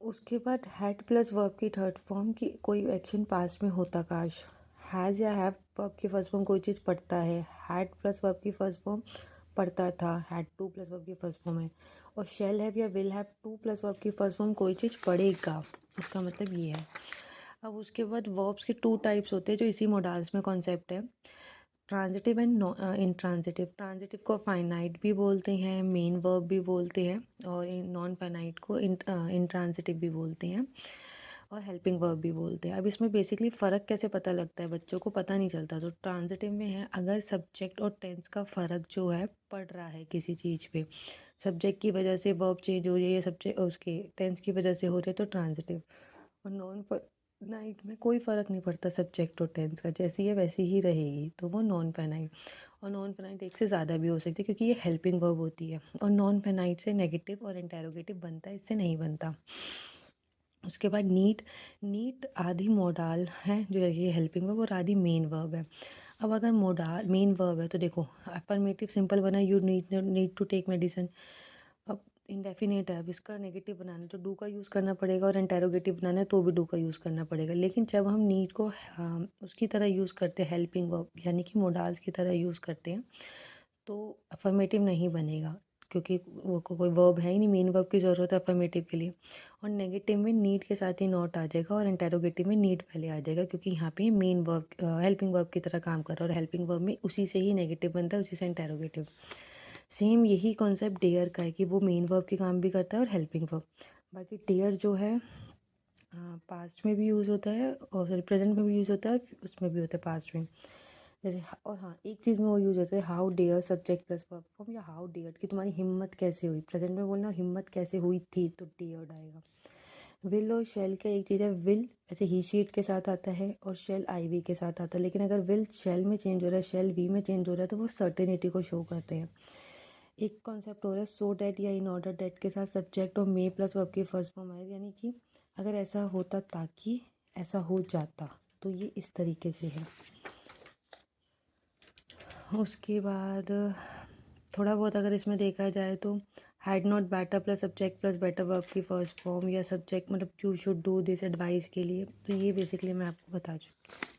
उसके बाद had plus verb की थर्ड फॉर्म की कोई एक्शन पास्ट में होता काश। हैज़ या हैव वर्ब की फर्स्ट फॉर्म कोई चीज़ पढ़ता है। हैड प्लस वर्ब की फर्स्ट फॉर्म पढ़ता था। हैड टू प्लस वर्ब की फर्स्ट फॉर्म है। और शैल हैव या will have two plus verb की फर्स्ट फॉर्म कोई चीज़ पढ़ेगा, उसका मतलब ये है। अब उसके बाद वर्ब्स के टू टाइप्स होते हैं जो इसी मॉडल्स में कॉन्सेप्ट है, ट्रांजिटिव एंड इंट्रांजिटिव। ट्रांजिटिव को फाइनाइट भी बोलते हैं, मेन वर्ब भी बोलते हैं, और नॉन फाइनाइट को इंट्रांजिटिव भी बोलते हैं और हेल्पिंग वर्ब भी बोलते हैं। अब इसमें बेसिकली फ़र्क कैसे पता लगता है, बच्चों को पता नहीं चलता। तो ट्रांजिटिव में है अगर सब्जेक्ट और टेंस का फ़र्क जो है पड़ रहा है किसी चीज़ पे, सब्जेक्ट की वजह से वर्ब चेंज हो रही है या सब्जेक्ट उसके टेंस की वजह से हो रही है, तो ट्रांजिटिव। और नॉन नाइट में कोई फ़र्क नहीं पड़ता सब्जेक्ट और टेंस का, जैसी है वैसी ही रहेगी, तो वो नॉन पेनाइट। और नॉन पेनाइट एक से ज़्यादा भी हो सकती है क्योंकि ये हेल्पिंग वर्ब होती है, और नॉन पेनाइट से नेगेटिव और इंटेरोगेटिव बनता है, इससे नहीं बनता। उसके बाद नीड। नीड आधी मोडाल है जो ये हेल्पिंग वर्ब और आधी मेन वर्ब है। अब अगर मोडाल मेन वर्ब है तो देखो अफर्मेटिव सिंपल बना, you need to take medicine. अब इंडेफिनेट है, अब इसका नेगेटिव बनाना है तो डू का यूज़ करना पड़ेगा, और इंटेरोगेटिव बनाना है तो भी डू का यूज़ करना पड़ेगा। लेकिन जब हम नीड को उसकी तरह यूज़ करते हैं, हेल्पिंग वर्ब यानी कि मोडाल्स की तरह यूज़ करते हैं, तो अफर्मेटिव नहीं बनेगा क्योंकि वो कोई वर्ब है ही नहीं, मेन वर्ब की ज़रूरत है अफर्मेटिव के लिए। और नेगेटिव में नीड के साथ ही नॉट आ जाएगा, और इंटेरोगेटिव में नीड पहले आ जाएगा क्योंकि यहाँ पे मेन वर्ब हेल्पिंग वर्ब की तरह काम कर रहा है, और हेल्पिंग वर्ब में उसी से ही नेगेटिव बनता है, उसी से इंटेरोगेटिव। सेम यही कॉन्सेप्ट डेयर का है कि वो मेन वर्ब के काम भी करता है और हेल्पिंग वर्ब। बाकी डेयर जो है पास्ट में भी यूज़ होता है और प्रेजेंट में भी यूज़ होता है, और उसमें भी होता है पास्ट में। जैसे और हाँ, एक चीज़ में वो यूज़ होता है how dare subject plus verb form, या हाउ डेयर्ड कि तुम्हारी हिम्मत कैसे हुई, प्रेजेंट में बोलना, और हिम्मत कैसे हुई थी तो डेयर्ड आएगा। विल और शेल का एक चीज़ है, विल ऐसे ही शीट के साथ आता है और शेल आई वी के साथ आता है, लेकिन अगर विल शेल में चेंज हो रहा है, शेल वी में चेंज हो रहा है, तो वो सर्टेनिटी को शो करते हैं। एक कॉन्सेप्ट हो रहा है सो डैट या इन ऑर्डर डैट के साथ सब्जेक्ट और मे प्लस वर्ब की फर्स्ट फॉर्म आए, यानी कि अगर ऐसा होता ताकि ऐसा हो जाता, तो ये इस तरीके से है। उसके बाद थोड़ा बहुत अगर इसमें देखा जाए तो had not better plus subject plus better verb की फर्स्ट फॉर्म, या सब्जेक्ट मतलब you should do this advice के लिए, तो ये बेसिकली मैं आपको बता चुकी हूँ।